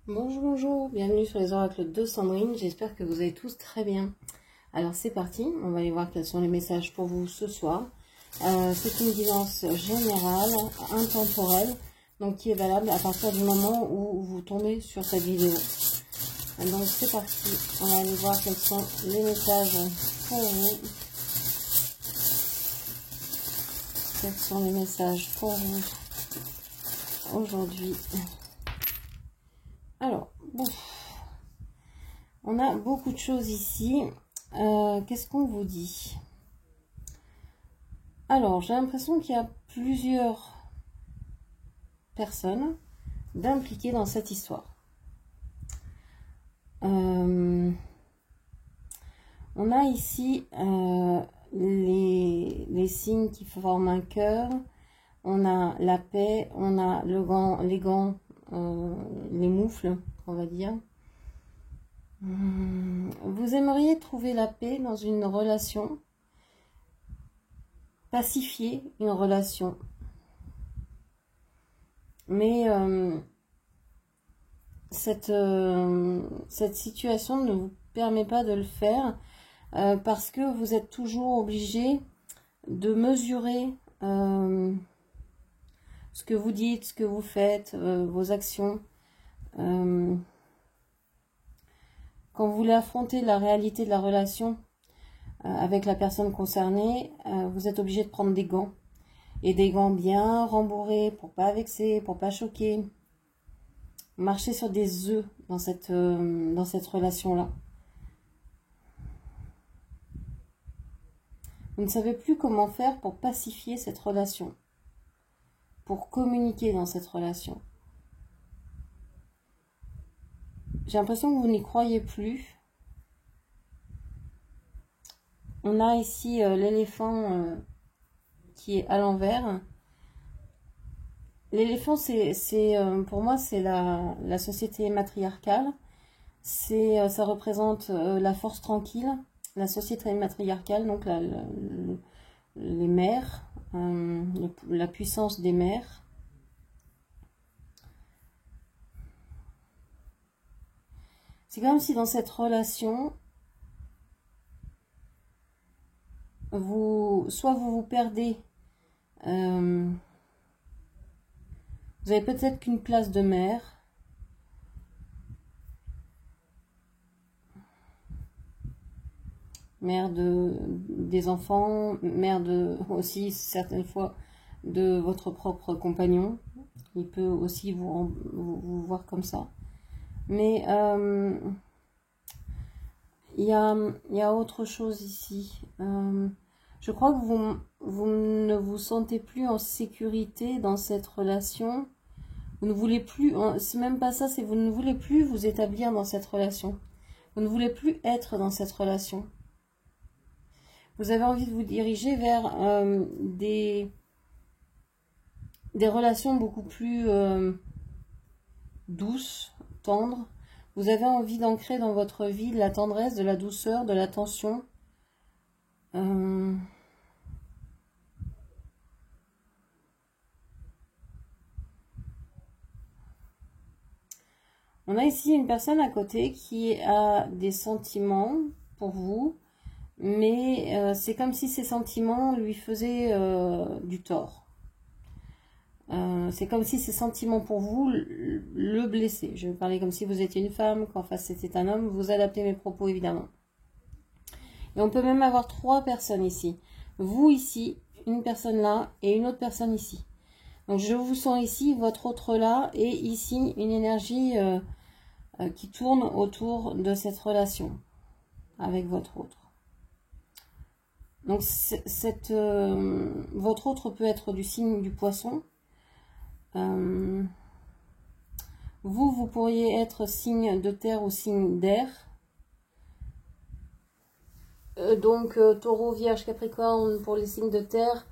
Bonjour, bonjour, bienvenue sur les oracles de Sandrine, j'espère que vous allez tous très bien. Alors c'est parti, on va aller voir quels sont les messages pour vous ce soir. C'est une guidance générale, intemporelle, donc qui est valable à partir du moment où vous tombez sur cette vidéo. Donc c'est parti, on va aller voir quels sont les messages pour vous. Quels sont les messages pour vous aujourd'hui? Alors, bon, on a beaucoup de choses ici. Qu'est-ce qu'on vous dit? Alors, j'ai l'impression qu'il y a plusieurs personnes d'impliquées dans cette histoire. On a ici les signes qui forment un cœur. On a la paix, on a les gants, les moufles, on va dire. Vous aimeriez trouver la paix dans une relation, pacifier une relation. Mais cette situation ne vous permet pas de le faire parce que vous êtes toujours obligé de mesurer ce que vous dites, ce que vous faites, vos actions. Quand vous voulez affronter la réalité de la relation avec la personne concernée, vous êtes obligé de prendre des gants. Et des gants bien rembourrés pour pas vexer, pour pas choquer. Marcher sur des œufs dans cette relation-là. Vous ne savez plus comment faire pour pacifier cette relation. Pour communiquer dans cette relation. J'ai l'impression que vous n'y croyez plus. On a ici l'éléphant qui est à l'envers. L'éléphant, pour moi, c'est la société matriarcale. Ça représente la force tranquille, la société matriarcale, donc les mères, la puissance des mères. C'est comme si dans cette relation, soit vous perdez, vous avez peut-être qu'une place de mère, mère des enfants, mère aussi certaines fois de votre propre compagnon. Il peut aussi vous voir comme ça. Mais il y a autre chose ici. Je crois que vous ne vous sentez plus en sécurité dans cette relation. Vous ne voulez plus, c'est même pas ça, c'est vous ne voulez plus vous établir dans cette relation. Vous ne voulez plus être dans cette relation. Vous avez envie de vous diriger vers des relations beaucoup plus douces, tendres. Vous avez envie d'ancrer dans votre vie de la tendresse, de la douceur, de l'attention. On a ici une personne à côté qui a des sentiments pour vous, mais c'est comme si ces sentiments lui faisaient du tort. C'est comme si ces sentiments pour vous le blessaient. Je vais parler comme si vous étiez une femme, qu'en face c'était un homme. Vous adaptez mes propos évidemment. Et on peut même avoir trois personnes ici. Vous ici, une personne là et une autre personne ici. Donc je vous sens ici, votre autre là, et ici une énergie qui tourne autour de cette relation avec votre autre. Donc votre autre peut être du signe du poisson. Vous pourriez être signe de terre ou signe d'air. Donc taureau, vierge, capricorne pour les signes de terre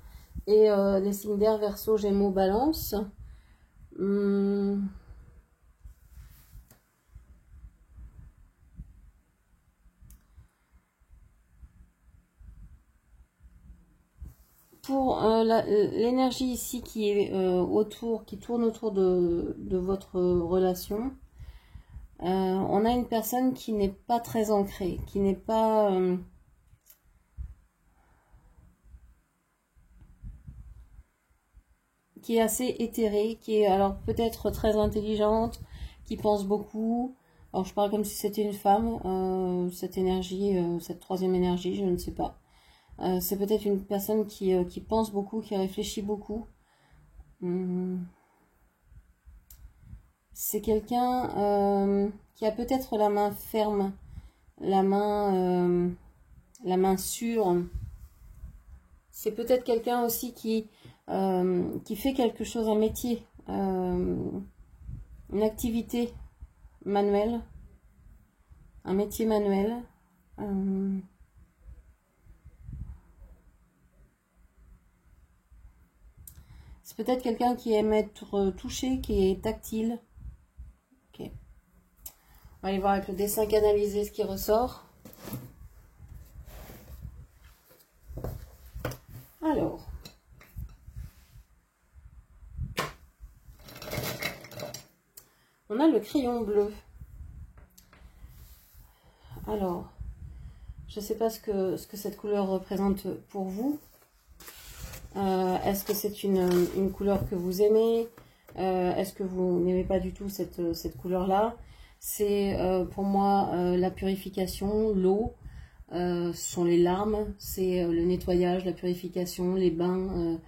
et les signes d'air, verseau, gémeaux, balance. Pour l'énergie ici qui est qui tourne autour de votre relation, On a une personne qui n'est pas très ancrée, qui n'est pas... qui est assez éthérée, qui est alors peut-être très intelligente, qui pense beaucoup. Alors je parle comme si c'était une femme, cette énergie, cette troisième énergie, je ne sais pas. C'est peut-être une personne qui pense beaucoup, qui réfléchit beaucoup. C'est quelqu'un qui a peut-être la main ferme, la main sûre. C'est peut-être quelqu'un aussi qui fait quelque chose, un métier, une activité manuelle, un métier manuel. C'est peut-être quelqu'un qui aime être touché, qui est tactile. Ok. On va aller voir avec le dessin canalisé ce qui ressort. Alors. On a le crayon bleu. Alors, je ne sais pas ce que cette couleur représente pour vous. Est-ce que c'est une couleur que vous aimez? Est-ce que vous n'aimez pas du tout cette couleur-là? C'est pour moi la purification, l'eau, ce sont les larmes, c'est le nettoyage, la purification, les bains,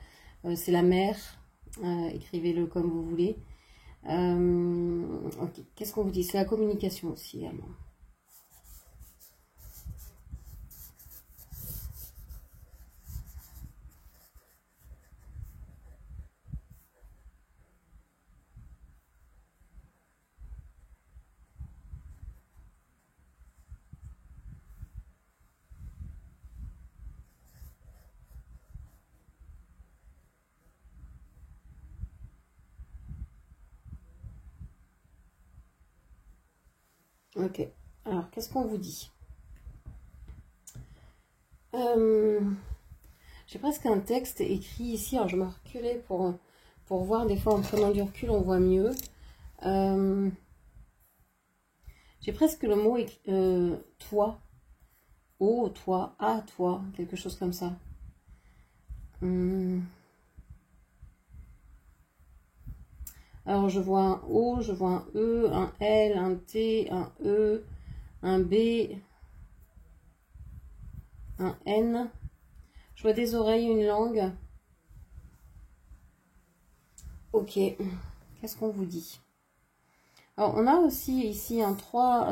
c'est la mer. Écrivez-le comme vous voulez. Okay. Qu'est-ce qu'on vous dit? C'est la communication aussi également. Ok, alors qu'est-ce qu'on vous dit? J'ai presque un texte écrit ici, alors je me reculais pour voir, des fois en prenant du recul on voit mieux. J'ai presque le mot toi, oh, toi, ah, toi, quelque chose comme ça. Alors je vois un O, je vois un E, un L, un T, un E, un B, un N. Je vois des oreilles, une langue. Ok, qu'est-ce qu'on vous dit? Alors on a aussi ici un trois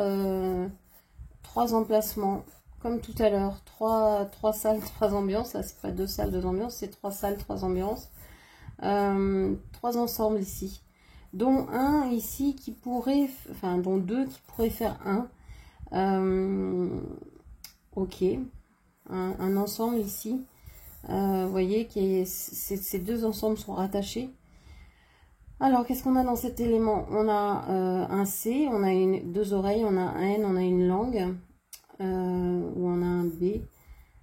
emplacements, comme tout à l'heure. Trois salles, trois ambiances. Là c'est pas 2 salles, 2 ambiances, c'est 3 salles, 3 ambiances. 3 ensembles ici. Dont un ici qui pourrait, enfin dont 2 qui pourraient faire un. Ok, un ensemble ici. Vous voyez que ces 2 ensembles sont rattachés. Alors, qu'est-ce qu'on a dans cet élément? On a un C, on a 2 oreilles, on a un N, on a une langue, ou on a un B.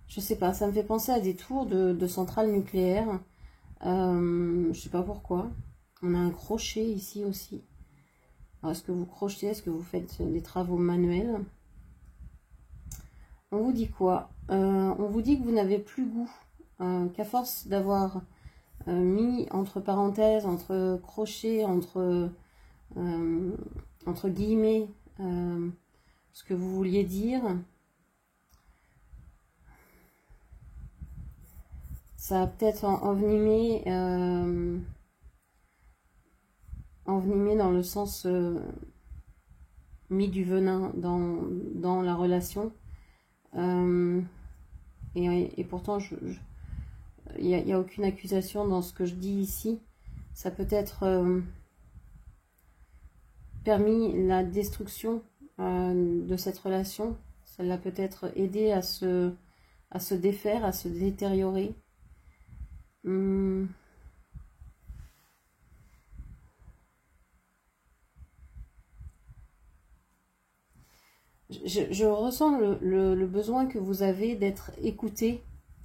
Je sais pas, ça me fait penser à des tours de centrales nucléaires. Je sais pas pourquoi. On a un crochet ici aussi. Est-ce que vous crochetez? Est-ce que vous faites des travaux manuels? On vous dit quoi? On vous dit que vous n'avez plus goût, qu'à force d'avoir mis entre parenthèses, entre crochets, entre guillemets, ce que vous vouliez dire, ça a peut-être envenimé dans le sens mis du venin dans la relation. Et pourtant, il n'y a aucune accusation dans ce que je dis ici. Ça peut être permis la destruction de cette relation. Ça l'a peut-être aidé à se défaire, à se détériorer. Je ressens le besoin que vous avez d'être écouté,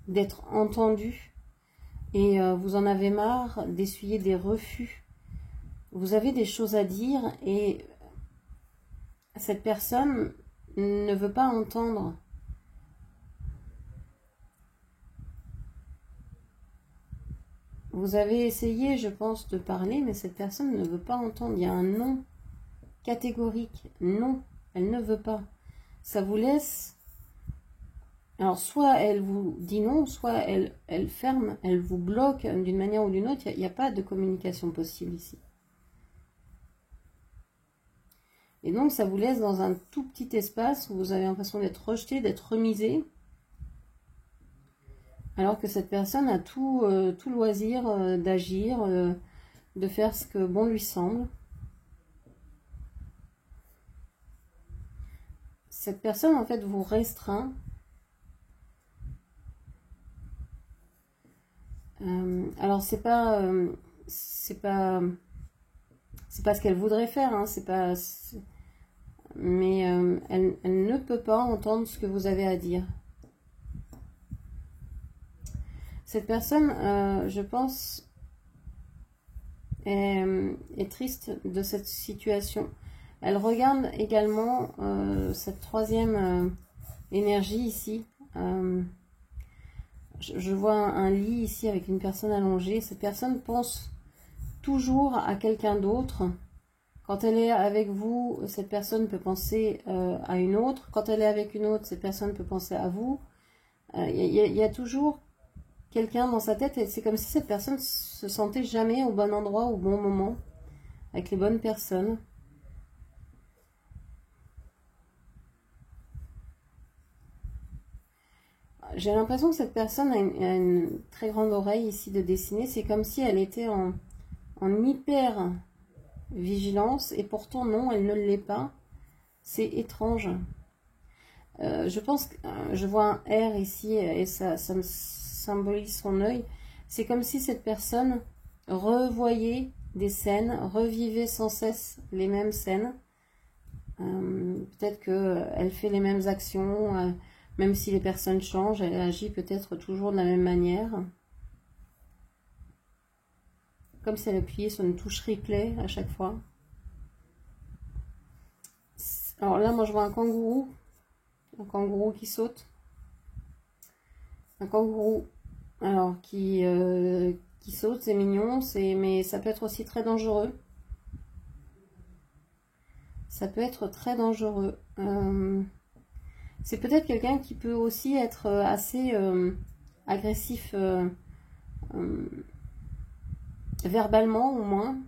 d'être entendu. Et vous en avez marre d'essuyer des refus. Vous avez des choses à dire et cette personne ne veut pas entendre. Vous avez essayé, je pense, de parler, mais cette personne ne veut pas entendre. Il y a un non catégorique. Non, elle ne veut pas. Ça vous laisse... Alors, soit elle vous dit non, soit elle ferme, elle vous bloque d'une manière ou d'une autre. Il n'y a pas de communication possible ici. Et donc, ça vous laisse dans un tout petit espace où vous avez l'impression d'être rejeté, d'être remisé. Alors que cette personne a tout loisir d'agir, de faire ce que bon lui semble. Cette personne, en fait, vous restreint. Alors, c'est pas ce qu'elle voudrait faire, hein, mais elle ne peut pas entendre ce que vous avez à dire. Cette personne, je pense, est triste de cette situation. Elle regarde également cette troisième énergie ici. Je vois un lit ici avec une personne allongée. Cette personne pense toujours à quelqu'un d'autre. Quand elle est avec vous, cette personne peut penser à une autre. Quand elle est avec une autre, cette personne peut penser à vous. Il y a toujours quelqu'un dans sa tête et c'est comme si cette personne se sentait jamais au bon endroit, au bon moment, avec les bonnes personnes. J'ai l'impression que cette personne a une très grande oreille ici de dessiner. C'est comme si elle était en hyper vigilance et pourtant non, elle ne l'est pas. C'est étrange. Je pense que je vois un R ici et ça me symbolise son œil. C'est comme si cette personne revoyait des scènes, revivait sans cesse les mêmes scènes. Peut-être qu'elle fait les mêmes actions, même si les personnes changent, elle agit peut-être toujours de la même manière. Comme si elle appuyait sur une touche replay à chaque fois. Alors là, moi je vois un kangourou qui saute. Un kangourou, alors qui saute, c'est mignon, mais ça peut être aussi très dangereux. Ça peut être très dangereux. C'est peut-être quelqu'un qui peut aussi être assez agressif verbalement au moins.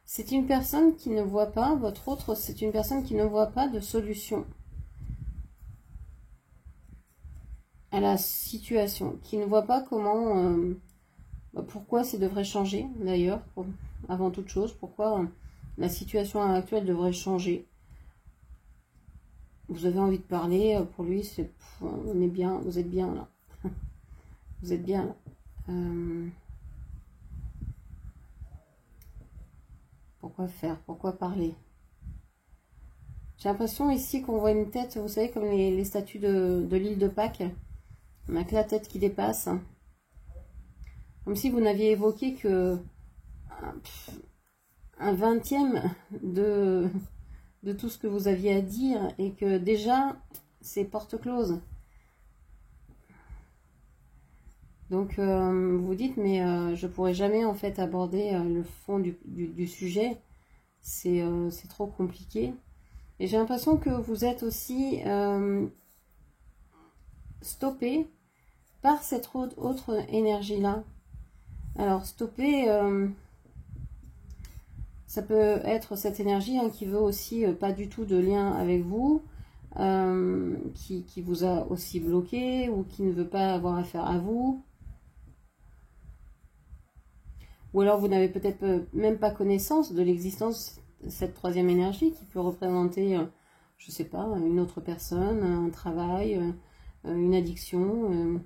C'est une personne qui ne voit pas, votre autre, c'est une personne qui ne voit pas de solution à la situation, qui ne voit pas comment, pourquoi ça devrait changer d'ailleurs, avant toute chose, pourquoi la situation actuelle devrait changer. Vous avez envie de parler, pour lui, c'est on est bien, vous êtes bien là. Vous êtes bien là. Pourquoi faire? Pourquoi parler? J'ai l'impression ici qu'on voit une tête, vous savez, comme les statues de l'île de Pâques. On a que la tête qui dépasse. Comme si vous n'aviez évoqué que un vingtième de tout ce que vous aviez à dire et que déjà, c'est porte close. Donc, vous vous dites, mais je pourrais jamais en fait aborder le fond du sujet. C'est trop compliqué. Et j'ai l'impression que vous êtes aussi stoppé par cette autre énergie-là. Alors, stoppé, ça peut être cette énergie qui veut aussi pas du tout de lien avec vous, qui vous a aussi bloqué ou qui ne veut pas avoir affaire à vous. Ou alors vous n'avez peut-être même pas connaissance de l'existence de cette troisième énergie qui peut représenter, je ne sais pas, une autre personne, un travail, une addiction,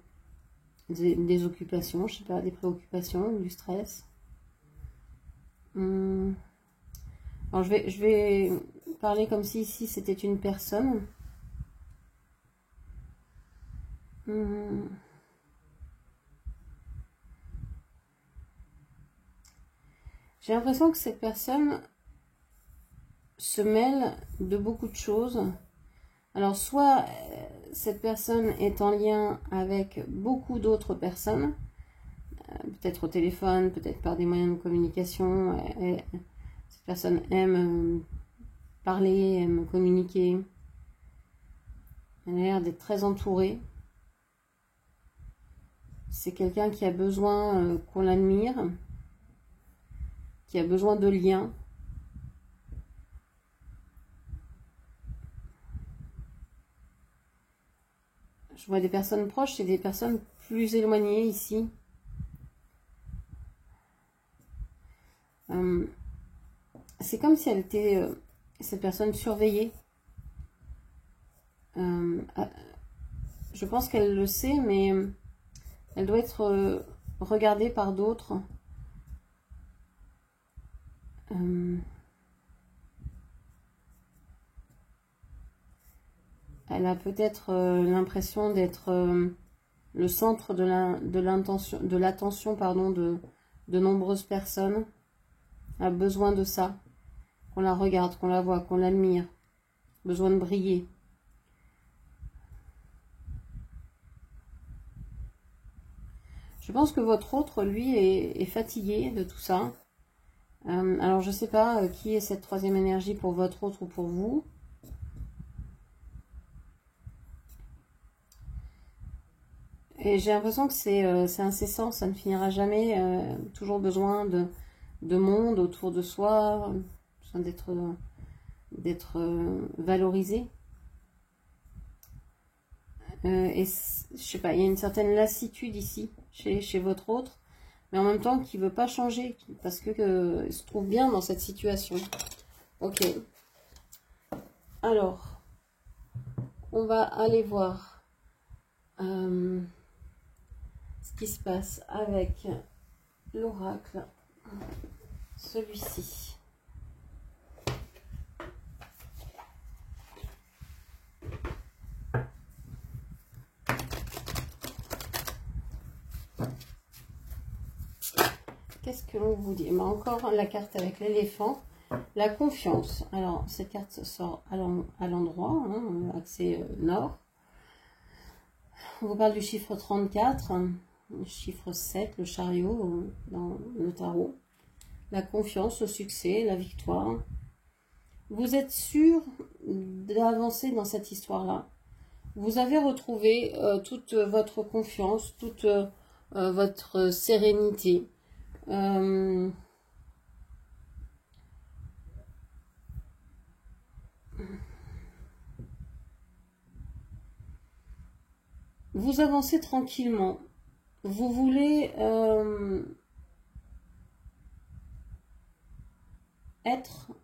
des occupations, je ne sais pas, des préoccupations, du stress. Alors Alors, je vais parler comme si ici c'était une personne. J'ai l'impression que cette personne se mêle de beaucoup de choses. Alors, soit cette personne est en lien avec beaucoup d'autres personnes, peut-être au téléphone, peut-être par des moyens de communication. Cette personne aime parler, aime communiquer. Elle a l'air d'être très entourée. C'est quelqu'un qui a besoin qu'on l'admire, qui a besoin de liens. Je vois des personnes proches et des personnes plus éloignées ici. C'est comme si elle était, cette personne surveillée. Je pense qu'elle le sait, mais elle doit être regardée par d'autres. Elle a peut-être l'impression d'être le centre de l'attention de nombreuses personnes. Elle a besoin de ça, qu'on la regarde, qu'on la voit, qu'on l'admire. Besoin de briller. Je pense que votre autre, lui, est fatigué de tout ça. Alors, je ne sais pas qui est cette troisième énergie pour votre autre ou pour vous. Et j'ai l'impression que c'est incessant, ça ne finira jamais. Toujours besoin de monde autour de soi, besoin d'être valorisé. Et je sais pas, il y a une certaine lassitude ici, chez votre autre, mais en même temps qui ne veut pas changer, parce que il se trouve bien dans cette situation. Ok. Alors, on va aller voir ce qui se passe avec l'oracle, celui-ci. Qu'est-ce que l'on vous dit? Encore la carte avec l'éléphant. La confiance. Alors, cette carte sort à l'endroit, hein, accès nord. On vous parle du chiffre 34, le chiffre 7, le chariot dans le tarot. La confiance, le succès, la victoire. Vous êtes sûr d'avancer dans cette histoire-là. Vous avez retrouvé toute votre confiance, toute votre sérénité. Vous avancez tranquillement. Vous voulez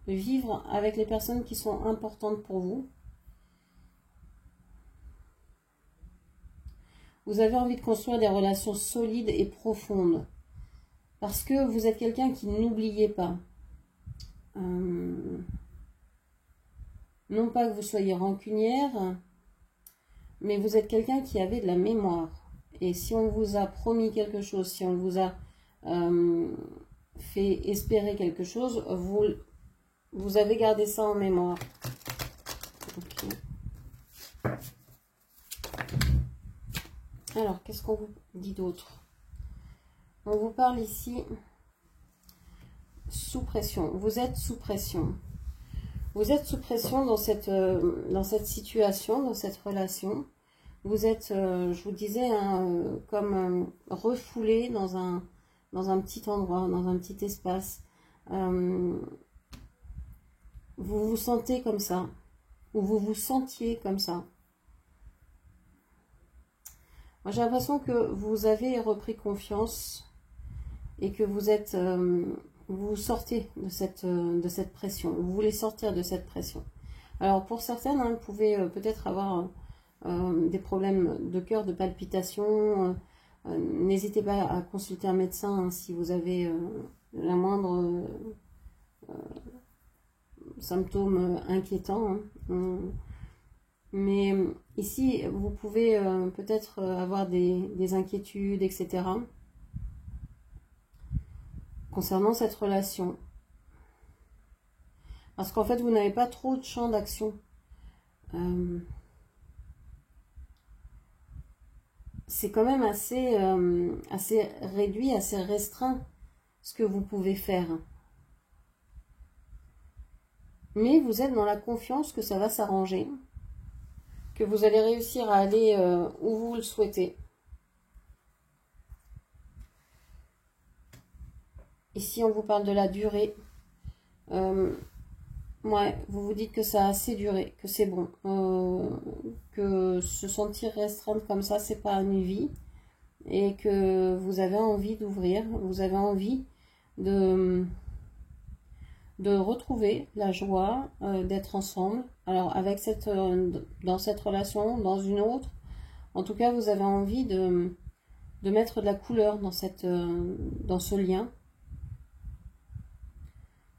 vivre avec les personnes qui sont importantes pour vous. Vous avez envie de construire des relations solides et profondes. Parce que vous êtes quelqu'un qui n'oubliez pas. Non pas que vous soyez rancunière, mais vous êtes quelqu'un qui avait de la mémoire. Et si on vous a promis quelque chose, si on vous a fait espérer quelque chose, vous avez gardé ça en mémoire. Okay. Alors, qu'est-ce qu'on vous dit d'autre? On vous parle ici sous pression. Vous êtes sous pression. Vous êtes sous pression dans cette situation, dans cette relation. Vous êtes, je vous disais, comme refoulé dans un petit endroit, dans un petit espace. Vous vous sentez comme ça, ou vous vous sentiez comme ça. Moi, j'ai l'impression que vous avez repris confiance et que vous êtes, vous sortez de cette pression. Vous voulez sortir de cette pression. Alors, pour certaines, vous pouvez peut-être avoir des problèmes de cœur, de palpitations. N'hésitez pas à consulter un médecin si vous avez la moindre symptômes inquiétants. Hein. Mais ici, vous pouvez peut-être avoir des inquiétudes, etc. concernant cette relation. Parce qu'en fait, vous n'avez pas trop de champ d'action. C'est quand même assez réduit, assez restreint ce que vous pouvez faire. Mais vous êtes dans la confiance que ça va s'arranger, que vous allez réussir à aller où vous le souhaitez. Ici, on vous parle de la durée. Ouais, vous vous dites que ça a assez duré, que c'est bon. Que se sentir restreinte comme ça, c'est pas une vie. Et que vous avez envie d'ouvrir, vous avez envie de retrouver la joie d'être ensemble. Alors, avec dans cette relation, dans une autre, en tout cas, vous avez envie de mettre de la couleur dans ce lien.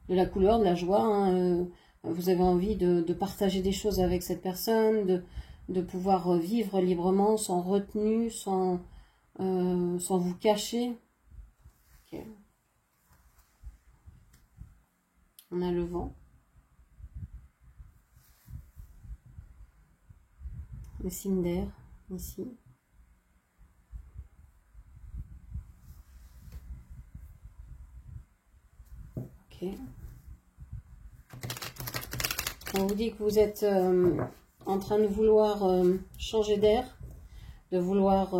De la couleur, de la joie. Hein, vous avez envie de partager des choses avec cette personne, de pouvoir vivre librement, sans retenue, sans vous cacher. Okay. On a le vent. Le signe d'air, ici. Ok. On vous dit que vous êtes en train de vouloir changer d'air, de vouloir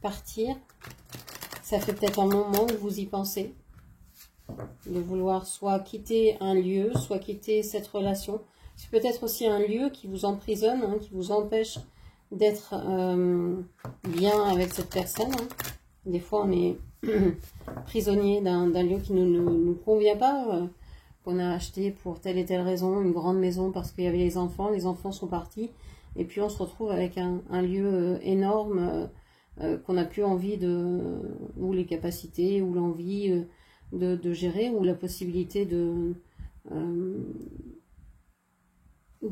partir. Ça fait peut-être un moment que vous y pensez. De vouloir soit quitter un lieu, soit quitter cette relation. C'est peut-être aussi un lieu qui vous emprisonne, hein, qui vous empêche d'être bien avec cette personne. Hein. Des fois, on est prisonnier d'un lieu qui ne nous convient pas, qu'on a acheté pour telle et telle raison, une grande maison parce qu'il y avait les enfants sont partis, et puis on se retrouve avec un lieu énorme qu'on n'a plus envie ou les capacités, ou l'envie de gérer, ou la possibilité de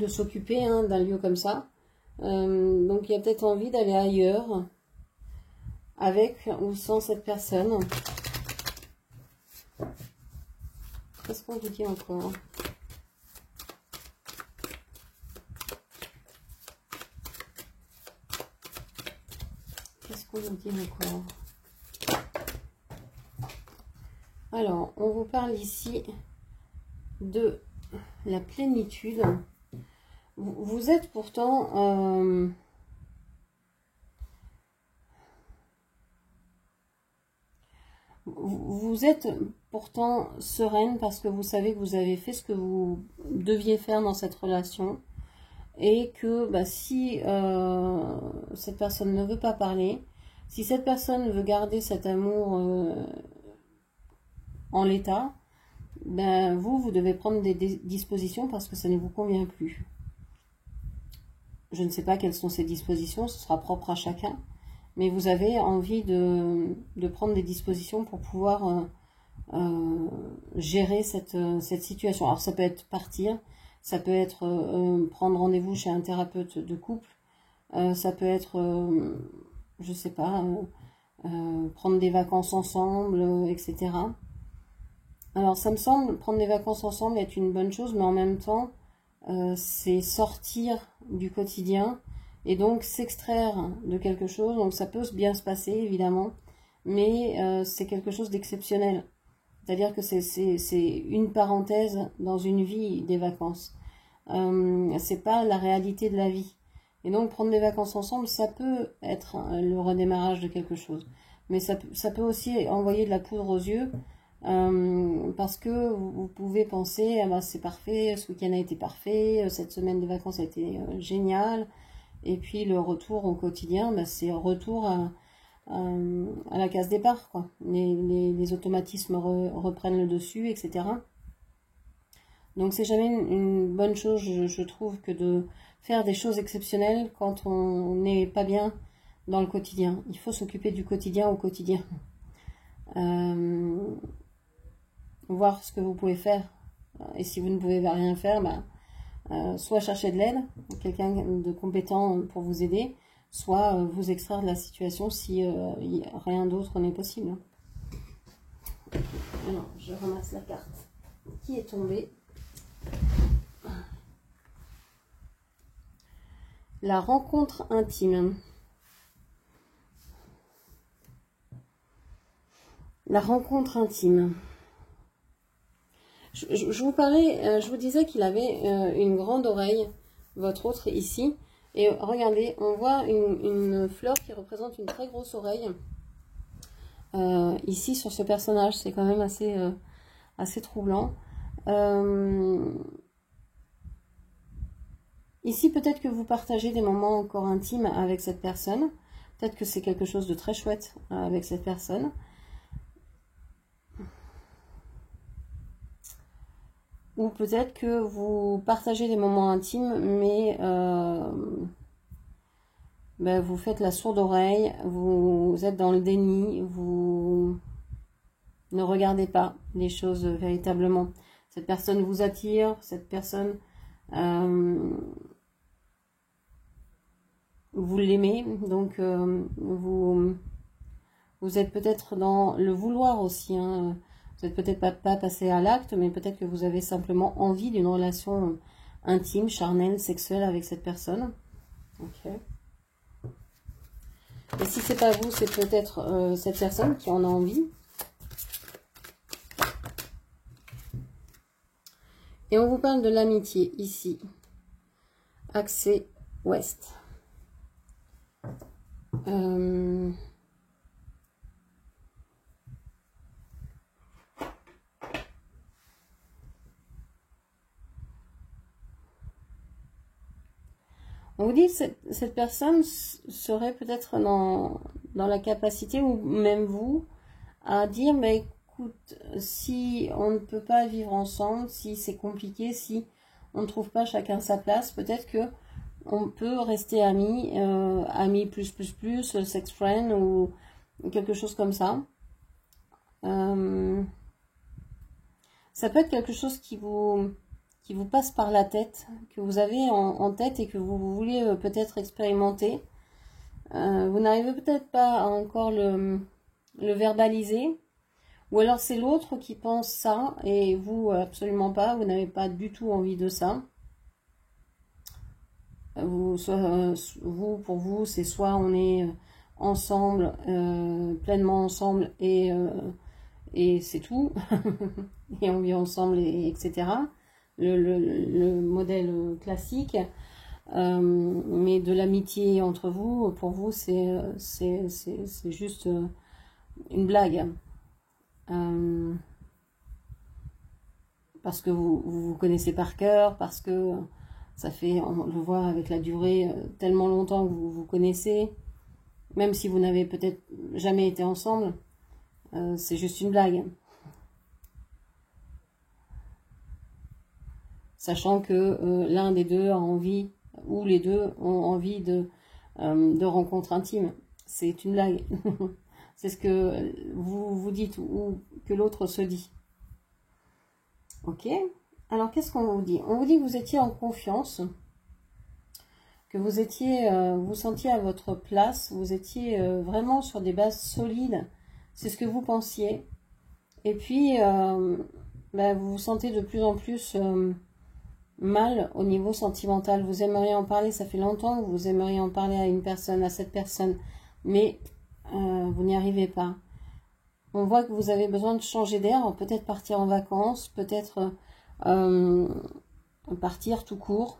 s'occuper hein, d'un lieu comme ça. Donc il y a peut-être envie d'aller ailleurs, avec ou sans cette personne. Qu'est-ce qu'on vous dit encore? Qu'est-ce qu'on vous dit encore? Alors, on vous parle ici de la plénitude. Vous êtes pourtant... vous êtes pourtant sereine parce que vous savez que vous avez fait ce que vous deviez faire dans cette relation. Et que bah, si cette personne ne veut pas parler, si cette personne veut garder cet amour en l'état, ben vous devez prendre des dispositions parce que ça ne vous convient plus. Je ne sais pas quelles sont ces dispositions, ce sera propre à chacun, mais vous avez envie de prendre des dispositions pour pouvoir gérer cette situation. Alors ça peut être partir, ça peut être prendre rendez-vous chez un thérapeute de couple, ça peut être, je sais pas, prendre des vacances ensemble, etc. Alors ça me semble, prendre des vacances ensemble être une bonne chose, mais en même temps, c'est sortir du quotidien et donc s'extraire de quelque chose. Donc ça peut bien se passer, évidemment, mais c'est quelque chose d'exceptionnel. C'est-à-dire que c'est une parenthèse dans une vie, des vacances. C'est pas la réalité de la vie. Et donc prendre des vacances ensemble, ça peut être le redémarrage de quelque chose. Mais ça peut aussi envoyer de la poudre aux yeux, parce que vous pouvez penser, ah bah, c'est parfait, ce week-end a été parfait, cette semaine de vacances a été géniale. Et puis le retour au quotidien, bah, c'est retour à la case départ, quoi. Les automatismes reprennent le dessus, etc. Donc c'est jamais une bonne chose, je trouve, que de faire des choses exceptionnelles quand on n'est pas bien dans le quotidien. Il faut s'occuper du quotidien au quotidien. Voir ce que vous pouvez faire Et si vous ne pouvez rien faire, soit chercher de l'aide, quelqu'un de compétent pour vous aider, soit vous extraire de la situation si rien d'autre n'est possible. Alors, je ramasse la carte qui est tombée. La rencontre intime. La rencontre intime. Je vous parlais, je vous disais qu'il avait une grande oreille, votre autre ici. Et regardez, on voit une fleur qui représente une très grosse oreille. Ici, sur ce personnage, c'est quand même assez troublant. Ici, peut-être que vous partagez des moments encore intimes avec cette personne. Peut-être que c'est quelque chose de très chouette avec cette personne. Ou peut-être que vous partagez des moments intimes, mais vous faites la sourde oreille, vous êtes dans le déni, vous ne regardez pas les choses véritablement. Cette personne vous attire, cette personne... vous l'aimez, donc vous êtes peut-être dans le vouloir aussi, hein. Vous n'êtes peut-être pas passé à l'acte, mais peut-être que vous avez simplement envie d'une relation intime, charnelle, sexuelle avec cette personne. Ok. Et si c'est pas vous, c'est peut-être cette personne qui en a envie. Et on vous parle de l'amitié ici. Accès ouest. On vous dit que cette personne serait peut-être dans la capacité, ou même vous, à dire, mais écoute, si on ne peut pas vivre ensemble, si c'est compliqué, si on ne trouve pas chacun sa place, peut-être que on peut rester amis, amis plus, sex friend ou quelque chose comme ça. Ça peut être quelque chose qui vous passe par la tête, que vous avez en tête et que vous voulez peut-être expérimenter. Vous n'arrivez peut-être pas à encore le verbaliser. Ou alors c'est l'autre qui pense ça et vous absolument pas, vous n'avez pas du tout envie de ça. Pour vous, c'est soit on est ensemble, pleinement ensemble et c'est tout, et on vit ensemble, etc. Le modèle classique, mais de l'amitié entre vous, pour vous, c'est juste une blague. Parce que vous connaissez par cœur, parce que ça fait, on le voit avec la durée, tellement longtemps que vous vous connaissez, même si vous n'avez peut-être jamais été ensemble, c'est juste une blague. Sachant que l'un des deux a envie, ou les deux ont envie de rencontres intimes. C'est une blague. C'est ce que vous vous dites ou que l'autre se dit. Ok. Alors, qu'est-ce qu'on vous dit? On vous dit que vous étiez en confiance, que vous étiez, vous sentiez à votre place, vous étiez vraiment sur des bases solides. C'est ce que vous pensiez. Et puis, vous vous sentez de plus en plus mal au niveau sentimental. Vous aimeriez en parler, ça fait longtemps que vous aimeriez en parler à une personne, à cette personne, mais vous n'y arrivez pas. On voit que vous avez besoin de changer d'air, peut-être partir en vacances, peut-être partir tout court,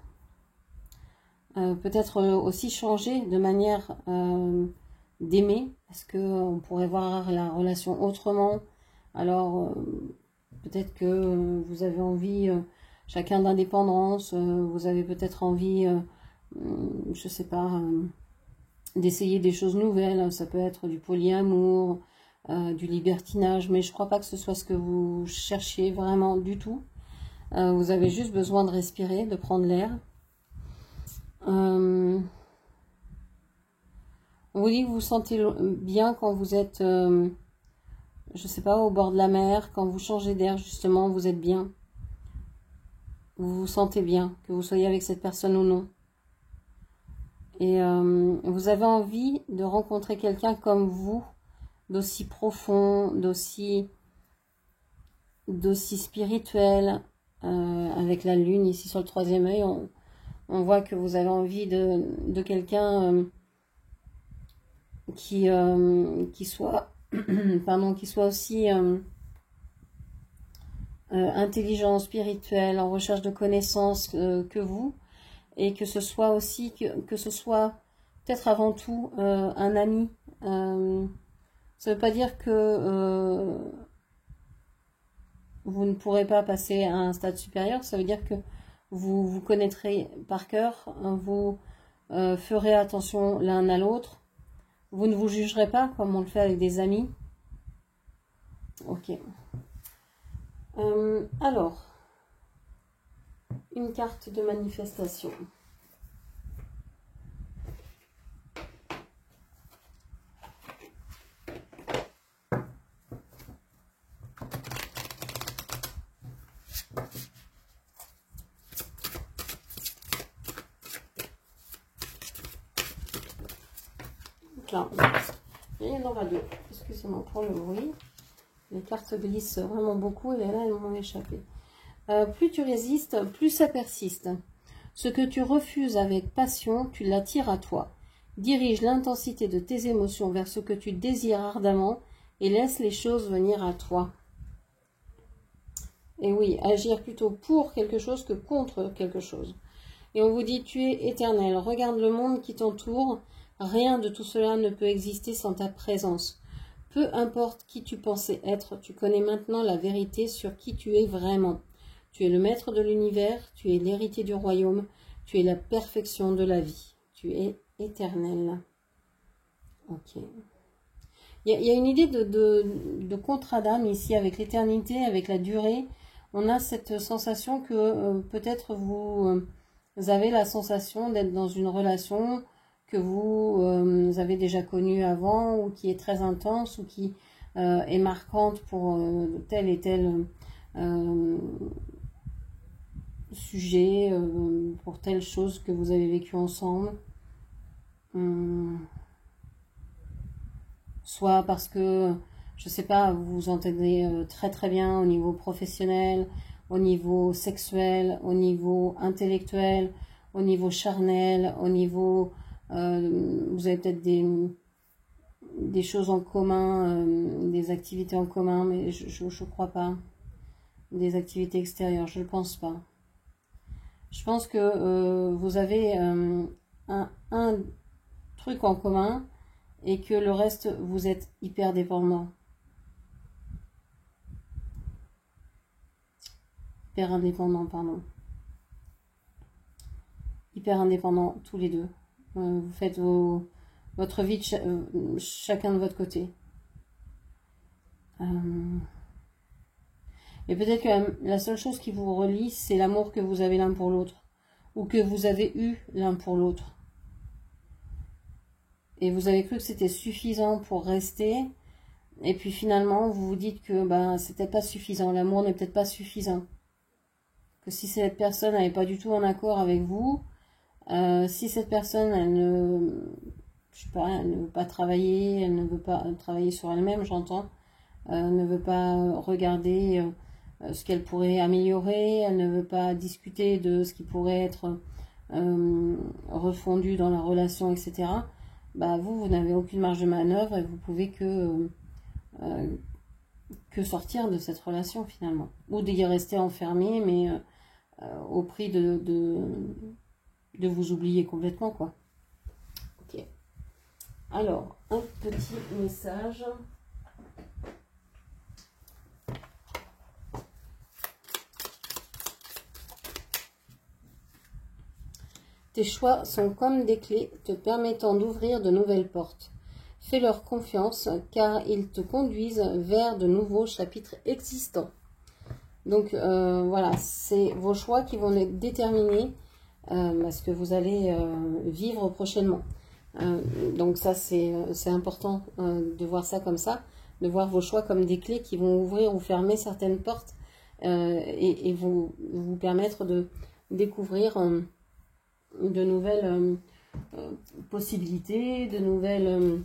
peut-être aussi changer de manière d'aimer, parce qu'on pourrait voir la relation autrement. Alors peut-être que vous avez envie chacun d'indépendance, vous avez peut-être envie, je sais pas, d'essayer des choses nouvelles, ça peut être du polyamour, du libertinage, mais je crois pas que ce soit ce que vous cherchiez vraiment du tout. Vous avez juste besoin de respirer, de prendre l'air. On vous dit que vous vous sentez bien quand vous êtes, je sais pas, au bord de la mer, quand vous changez d'air, justement, vous êtes bien. vous vous sentez bien, que vous soyez avec cette personne ou non. Et vous avez envie de rencontrer quelqu'un comme vous, d'aussi profond, d'aussi spirituel, avec la lune ici sur le 3e œil. On voit que vous avez envie de quelqu'un qui soit pardon, qui soit aussi intelligent, spirituel, en recherche de connaissances que vous, et que ce soit aussi que ce soit peut-être avant tout un ami. Ça ne veut pas dire que vous ne pourrez pas passer à un stade supérieur, ça veut dire que vous vous connaîtrez par cœur, vous ferez attention l'un à l'autre, vous ne vous jugerez pas comme on le fait avec des amis. Ok. Alors, une carte de manifestation. Là, il y en aura deux. Excusez-moi pour le bruit. Les cartes glissent vraiment beaucoup et là, elles m'ont échappé. Plus tu résistes, plus ça persiste. Ce que tu refuses avec passion, tu l'attires à toi. Dirige l'intensité de tes émotions vers ce que tu désires ardemment et laisse les choses venir à toi. Et oui, agir plutôt pour quelque chose que contre quelque chose. Et on vous dit, tu es éternel. Regarde le monde qui t'entoure. Rien de tout cela ne peut exister sans ta présence. Peu importe qui tu pensais être, tu connais maintenant la vérité sur qui tu es vraiment. Tu es le maître de l'univers, tu es l'héritier du royaume, tu es la perfection de la vie. Tu es éternel. Ok. Il y a une idée de contrat d'âme ici avec l'éternité, avec la durée. On a cette sensation que peut-être vous avez la sensation d'être dans une relation que vous avez déjà connue avant ou qui est très intense ou qui est marquante pour tel et tel sujet, pour telle chose que vous avez vécu ensemble. Soit parce que, je sais pas, vous vous entendez très très bien au niveau professionnel, au niveau sexuel, au niveau intellectuel, au niveau charnel, au niveau... vous avez peut-être des choses en commun, des activités en commun, mais je crois pas. Des activités extérieures, je ne pense pas. Je pense que vous avez un truc en commun et que le reste, vous êtes hyper dépendant. Hyper indépendant, pardon. Hyper indépendant, tous les deux. Vous faites votre vie chacun de votre côté. Et peut-être que la seule chose qui vous relie, c'est l'amour que vous avez l'un pour l'autre. Ou que vous avez eu l'un pour l'autre. Et vous avez cru que c'était suffisant pour rester. Et puis finalement, vous vous dites que c'était pas suffisant. L'amour n'est peut-être pas suffisant. Que si cette personne n'est pas du tout en accord avec vous, si cette personne, elle ne veut pas travailler, elle ne veut pas travailler sur elle-même, j'entends, ne veut pas regarder ce qu'elle pourrait améliorer, elle ne veut pas discuter de ce qui pourrait être refondu dans la relation, etc. Vous n'avez aucune marge de manœuvre et vous pouvez que sortir de cette relation finalement. Ou d'y rester enfermé, mais au prix de vous oublier complètement, quoi. Ok. Alors, un petit message. Tes choix sont comme des clés te permettant d'ouvrir de nouvelles portes. Fais-leur confiance car ils te conduisent vers de nouveaux chapitres existants. Donc voilà, c'est vos choix qui vont déterminer ce que vous allez vivre prochainement. Donc ça, c'est important de voir ça comme ça, de voir vos choix comme des clés qui vont ouvrir ou fermer certaines portes et vous permettre de découvrir de nouvelles possibilités, de nouvelles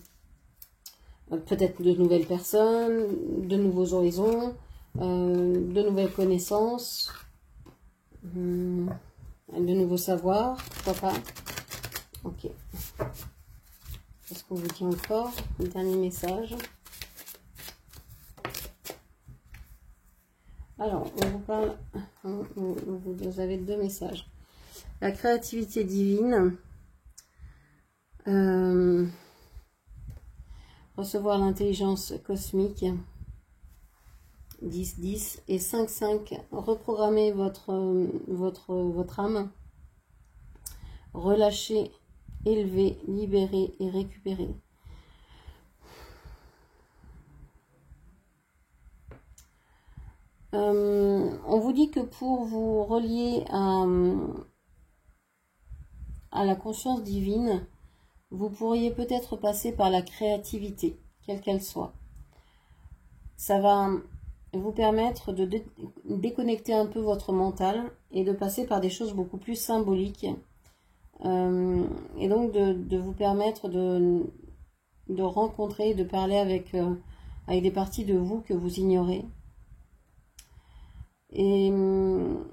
peut-être de nouvelles personnes, de nouveaux horizons, de nouvelles connaissances, de nouveaux savoirs, pourquoi pas. Ok. Qu'est-ce qu'on vous dit encore? Le dernier message. Alors, on vous parle, vous avez 2 messages. La créativité divine, recevoir l'intelligence cosmique, 10-10 et 5-5, reprogrammer votre âme, relâcher, élever, libérer et récupérer. On vous dit que pour vous relier à la conscience divine, vous pourriez peut-être passer par la créativité, quelle qu'elle soit. Ça va vous permettre de déconnecter un peu votre mental et de passer par des choses beaucoup plus symboliques. Et donc de vous permettre de rencontrer, de parler avec des parties de vous que vous ignorez. Et on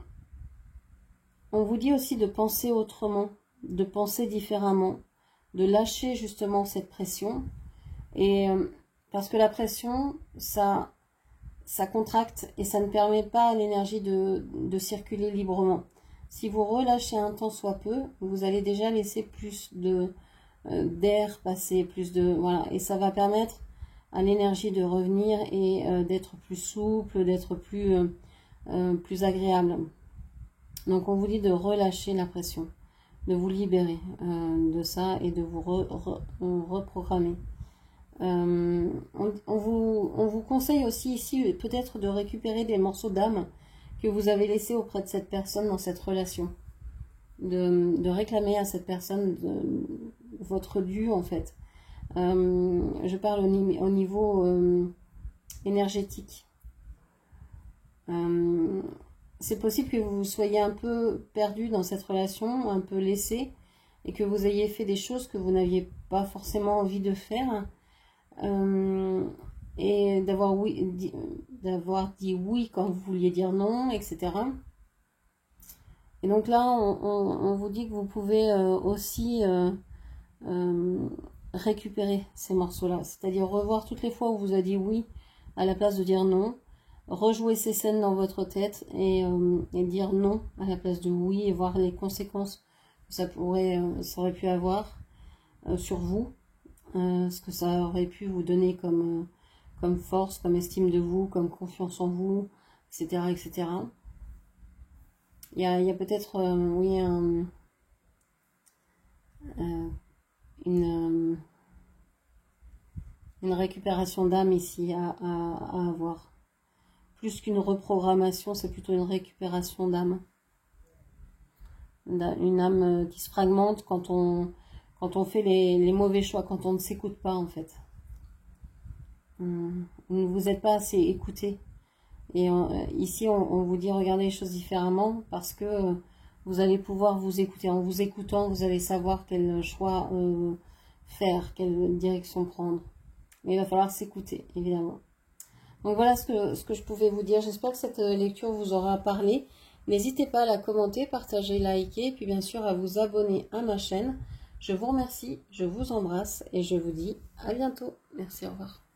vous dit aussi de penser autrement, de penser différemment, de lâcher justement cette pression. Et parce que la pression, ça contracte et ça ne permet pas à l'énergie de circuler librement. Si vous relâchez un tant soit peu, vous allez déjà laisser plus d'air passer, voilà, et ça va permettre à l'énergie de revenir et d'être plus souple, d'être plus agréable. Donc on vous dit de relâcher la pression, de vous libérer de ça et de vous reprogrammer. On vous conseille aussi ici peut-être de récupérer des morceaux d'âme que vous avez laissés auprès de cette personne dans cette relation. De réclamer à cette personne votre dû en fait. Je parle au niveau énergétique. C'est possible que vous soyez un peu perdu dans cette relation, un peu laissé, et que vous ayez fait des choses que vous n'aviez pas forcément envie de faire, et d'avoir dit oui quand vous vouliez dire non, etc. Et donc là, on vous dit que vous pouvez aussi récupérer ces morceaux-là, c'est-à-dire revoir toutes les fois où vous avez dit oui à la place de dire non, rejouer ces scènes dans votre tête et dire non à la place de oui et voir les conséquences que ça aurait pu avoir sur vous, ce que ça aurait pu vous donner comme force, comme estime de vous, comme confiance en vous, etc. etc. Il y a peut-être oui une récupération d'âme ici à avoir. Plus qu'une reprogrammation, c'est plutôt une récupération d'âme. Une âme qui se fragmente quand on fait les mauvais choix, quand on ne s'écoute pas en fait. Vous ne vous êtes pas assez écouté. Et ici, on vous dit regardez les choses différemment parce que vous allez pouvoir vous écouter. En vous écoutant, vous allez savoir quel choix faire, quelle direction prendre. Mais il va falloir s'écouter, évidemment. Donc voilà ce que je pouvais vous dire. J'espère que cette lecture vous aura parlé. N'hésitez pas à la commenter, partager, liker, et puis bien sûr à vous abonner à ma chaîne. Je vous remercie, je vous embrasse et je vous dis à bientôt. Merci, au revoir.